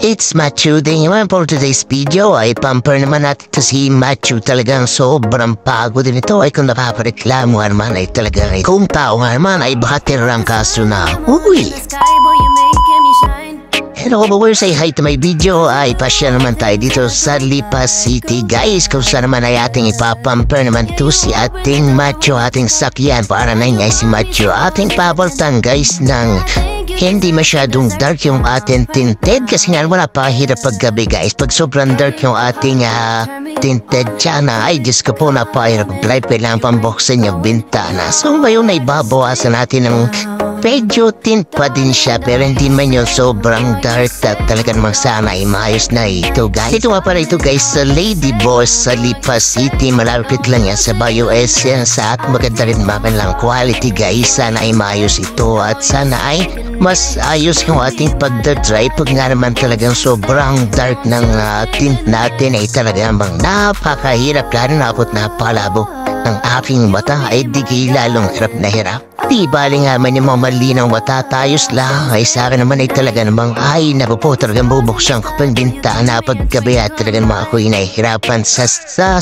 It's Matthew din naman for today's video ay pamper naman natin to si Matthew. Talagang sobrang pagod din ito ay kung nakapareklamo naman ay talagang kung tao nga naman ay baka tirang kaso na. Uy! Hello followers, say hi to my video. Ay pasya naman tayo dito sa Lipa City guys, kung saan naman ay ating ipapamper naman to si ating Matthew, ating sakyan para na nga si Matthew. Ating pabaltan guys ng hindi masyadong dark yung ating tinted kasi nga wala pa hirap paggabi guys. Pag sobrang dark yung ating tinted tsana ay Diyos ko po napahirap drive, kailangan pambuksan yung bintana. So ngayon ay babawasan natin ng medyo tint pa din siya pero hindi man yung sobrang dark at talaga namang sana ay maayos na ito guys. Ito nga pala ito guys sa Lady Boss sa Lipa City, malapit lang yan sa Bayo S yan sa at maganda rin naman lang quality guys. Sana ay maayos ito at sana ay mas ayos yung ating pagdadrive pag nga naman talagang sobrang dark ng tint natin ay talaga namang napakahirap lalo na ako't napalabo ng aking mata ay di lalong hirap na hirap. Di bali nga man yung mga malinaw mata tayos lang ay sa akin naman ay talaga namang ay naku po talagang bubuksan ko pang bintana paggabi at talaga naman ako'y nahihirapan sa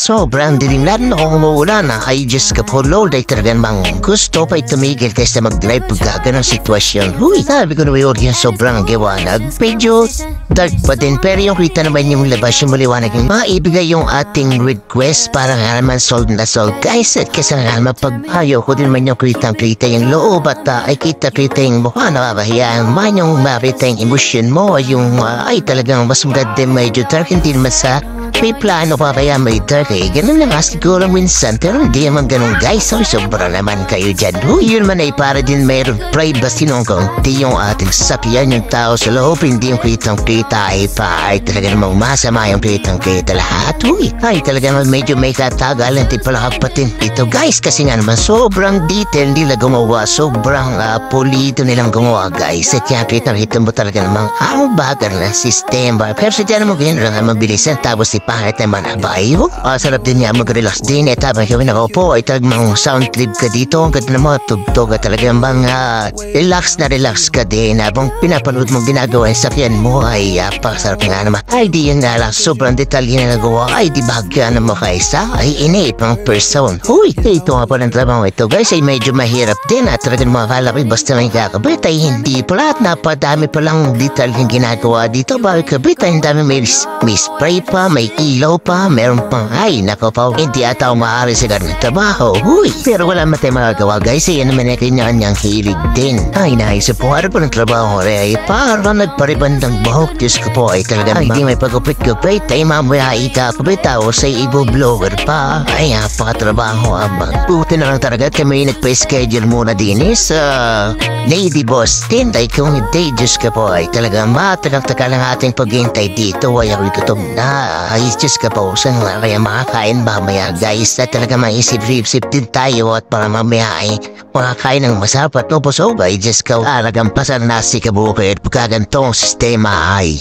sobrang dilim lalo na kung umuulan na ay Diyos ka po Lord ay talaga namang gusto pa'y tumigil kaysa mag-drive pagka ganang sitwasyon. Huy, sabi ko naman yung sobrang giwanag medyo dark pa din pero yung kita naman yung labas yung maliwanag yung maibigay yung ating request para nga naman sold na sold guys. At kasi nga naman pag ayaw ko din man yung kitang-kita yung loob at ay kita-kita yung mukha nakakahiyaan man yung makita yung emosyon mo yung ay talagang mas maganda medyo dark hindi naman sa may plano pa kaya may dark eh. Ganun lang siguro minsan pero hindi naman ganun guys. So sobra naman kayo dyan. Yun man ay para din mayroon privacy nung kaunti yung ating sakyan yung tao sa loob hindi yung kitang-kita ay pa ay talaga namang masama yung kitang-kita lahat. Ay talaga naman medyo may katagalan din pala kapatin ito guys kasi nga naman sobrang detail nila gumawa, sobrang pulido nilang gumawa guys. At yan kita mo talaga namang ang bagal na sistema pero sa dyan mo ganyan lang mabilisan tapos pangit naman abayo. Sarap din niya mag-relax din. Habang kami nakaupo ay talagang sound trip ka dito. Ang ganda ng mga tugtog at talagang mga relax ka din. Habang pinapanood mong ginagawa yung sakyan mo ay pakasarap nga naman. Ay di yun nga lang sobrang detalye na nagawa. Ay di bagya na mo kaisa. Ay inaip ang person. Ito nga pa ng trabaho ito guys ay medyo mahirap din. At talagang makakala ko basta may kakabit ay hindi pala at napadami palang detalye yung ginagawa dito. Bakit kabit ay ang dami may spray pa, may ilaw pa, meron pang ay nako pa hindi ata maaari sa ganang trabaho. Pero wala matay magagawa guys yan naman ay kanya-kanyang hilig din. Ay naisip po harap po ng trabaho ay parang nagparibandang buhok. Diyos ko po ay talaga hindi may pagupit-gupit ay mamaya ikakabit ako sa iboblower pa. Ay napakatrabaho abang buti na lang talaga kami nagpa-schedule muna din sa Lady Boss din ay kung hindi Diyos ko po ay talaga matagal-tagal ang ating paghintay dito ay ako'y gutom na. Ay Diyos ka po, saan nga kaya makakain mamaya guys na talaga maisip-sip din tayo at para mamaya ay makakain ng masarap at lupos-o ay Diyos ka talagang pasal na si kabukit pagkagantong sistema ay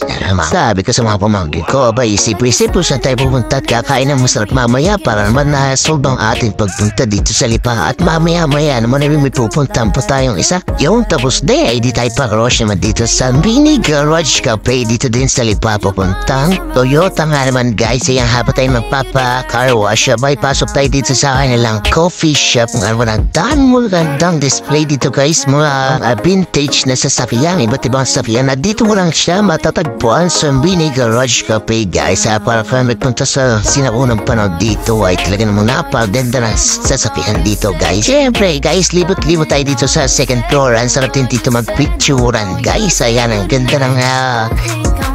sabi ko sa mga pamangkin ko ba isip-isip po saan tayo pupunta at kakain ng masarap mamaya para naman na-solve ang ating pagpunta dito sa Lipa at mamaya naman ay may pupuntahan po tayong isa yung tapos din ay di tayo pa-rush naman dito sa Mini Garage Cafe dito din sa Lipa pupuntang Toyota nga naman guys ay ang habang tayo magpapa-car wash ay pasok tayo dito sa kanilang coffee shop nga walang gandang display dito guys mga vintage na sasakyan iba't ibang sasakyan na dito mo lang siya matatagpuan sa Mini Garage Cafe guys para kung magpunta sa sinaunang panahon dito ay talaga namang napaganda ng sasakyan dito guys. Siyempre guys libot-libot tayo dito sa second floor ang sarap din dito magpicturan guys. Ayan ang ganda ng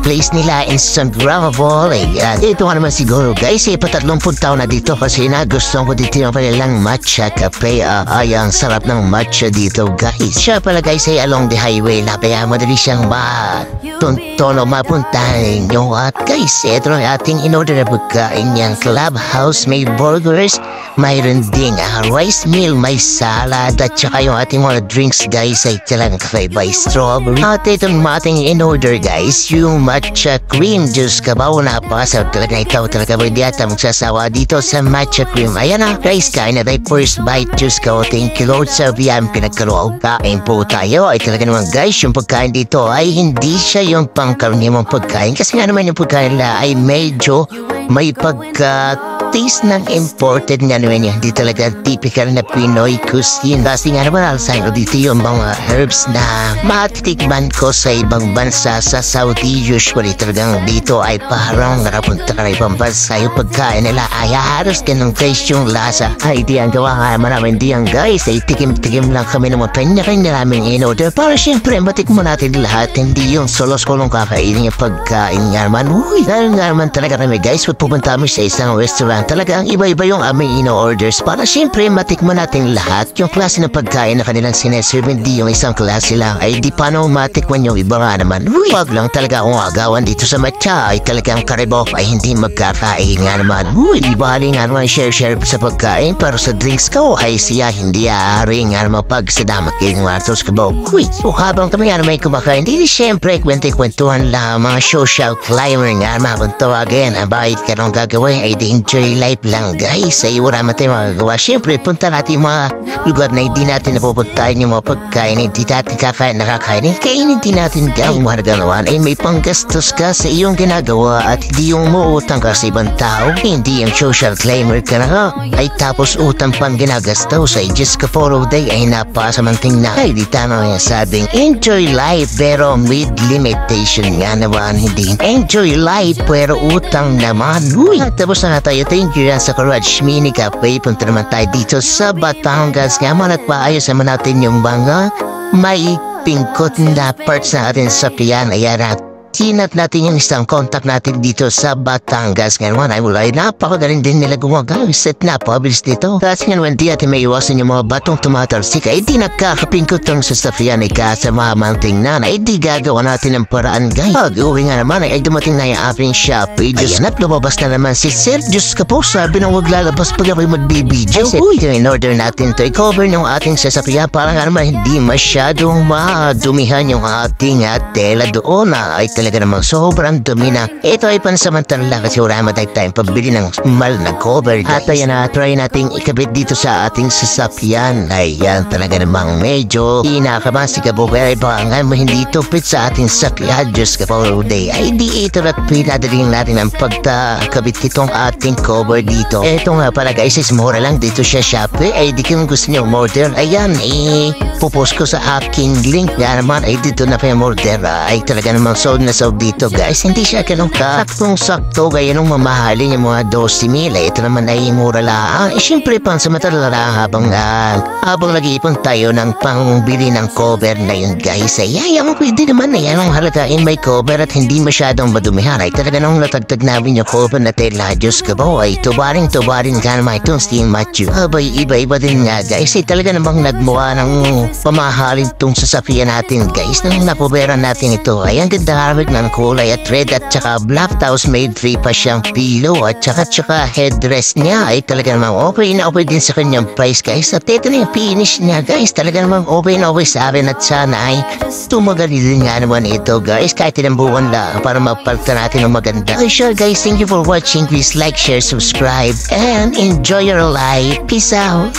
place nila Instagrammable. Ito nga naman siguro guys patatlong taon na dito kasi nagustuhan ko dito yung kanilang matcha cafe. Ay ang sarap ng matcha dito guys. Siya pala guys ay along the highway na kaya madali siyang mapuntahan nyo. At guys ito ang ating in-order na pagkain niyang Clubhouse may burgers, mayroon ding rice meal, may salad, at saka yung ating mga drinks guys ay talagang kakaiba strawberry. At itong ating in-order guys, yung matcha cream juice kabaw, napakasarap talaga ito. Talaga ba di ata magsasawa dito sa matcha cream. Ayan na guys, kain na tayo first bite juice ka. Thank you Lord sa biyang pinagkaloob. Kain po tayo. Ay talaga naman guys, yung pagkain dito ay hindi siya yung pangkaraniwang pagkain. Kasi nga naman yung pagkain nila ay medyo may pagka-taste ng imported nga naman yan. Hindi talaga typical na Pinoy cuisine. Kasi nga naman alasay ko dito yung mga herbs na matitikman ko sa ibang bansa. Sa Saudi usually talagang dito ay parang narapunta ka na ibang bansa. Yung pagkain nila ay halos ganun guys yung lasa. Ay di ang gawa nga naman di ang guys ay tikim-tikim lang kami ng mga kanya-kanya namin in-order. Para syempre matikman natin lahat. Hindi yung solos-kolong kakainin yung pagkain nga naman. Uy, dahil nga naman talaga kami guys pupunta kami sa isang restaurant. Talagang iba-iba yung aming ino-orders para syempre matikman natin lahat yung klase ng pagkain na kanilang sineserve. Hindi yung isang klase lang ay di paano matikman yung iba nga naman. Uy, wag lang talaga akong agawan dito sa matcha ay talagang karibok ay hindi magkakain nga naman. Uy, ibali nga naman share sa pagkain pero sa drinks ko ay siya hindi aari nga naman pag sa damat kayo ng wartos kabaw. Uy, so habang kami nga naman kumakain hindi syempre kwente-kwentuhan lang mga social climber nga naman kung tawagin ang bakit ka nung gagawin ay di enjoy life lang guys. Ay wala natin magagawa. Siyempre punta natin mga lugar na hindi natin napupuntahan yung mga pagkain hindi natin kakain nakakain. Kainin din natin guys. Ang mga ganawan ay may panggastos ka sa iyong ginagawa at hindi yung muutang ka sa ibang tao. Hindi yung social climber ka na ay tapos utang pang ginagastos ay just ka follow day ay napasamanting na. Ay di tama yung sabing enjoy life pero with limitation nga naman. Hindi enjoy life pero utang naman. Uy, tapos na tayo. Thank you yan sa Courage Mini Cafe. Punta naman tayo dito sa Batangas. Nga man at paayos naman natin yung mga may pingkot na parts na atin sa piyan. Ayan at hinat natin yung isang contact natin dito sa Batangas. Ngayon ay wala ay napakagaling din nila gumagamit at napabilis dito. Kasi ngayon di natin may iwasan yung mga batong tumatalsik ay di nakakapingkot ng sasafiyan ay kasama manting na ay di gagawa natin ng paraan guys. Pag-uwi nga naman ay dumating na yung ating Shopee. Ayan at lumabas na naman si Sir Diyos ka po sabi nang wag lalabas pag ako'y magbibideo. Uy, in-order natin to i-cover ng ating sasafiyan para nga naman hindi masyadong madumihan yung ating tela doon na ay talaga namang sobrang dumi na. Ito ay pansamantala lang kasi wala naman tayong pabili ng mal na cover guys. At ayan na, try nating ikabit dito sa ating sasakyan. Ayan talaga namang medyo inakamasika po kaya ibangan mo hindi tupit sa ating sakyan. Diyos ka po day. Ay di ito at pinadaling natin ang pagkakabit itong ating cover dito. Ito nga pala guys is mura lang dito siya Shopee. Ay di kung gusto nyo order. Ayan pupost ko sa aking link. Yan naman ay dito na pa yung order. Ay talaga namang sold na sold dito guys. Hindi siya ganun saktong-sakto gaya nung mamahalin yung mga 12,000. Ito naman ay mura lang. Siyempre pansamantala lang habang nag-iipon tayo ng pangbili ng cover na yun guys. Ay pwede naman na yan ang halagain may cover at hindi masyadong madumihan. Ay talaga nung natagtag namin yung cover na tela. Diyos ka po ay tubaring ka naman itong Steam Matthew. Abay iba-iba din nga guys. Ay talaga namang nagmukha ng pamahalin itong sasakyan natin guys. Nang napuberan natin ito ay ang ganda ng kulay at red at saka black tapos made free pa siyang pillow at saka headrest niya ay talaga namang okay na okay din sa kanyang price guys. At ito na yung finish niya guys. Talaga namang okay na okay sa akin at sana ay tumagali din nga naman ito guys kahit ilang buwan lang para mapalta natin ng maganda. Okay sure guys, thank you for watching. Please like, share, subscribe and enjoy your life. Peace out.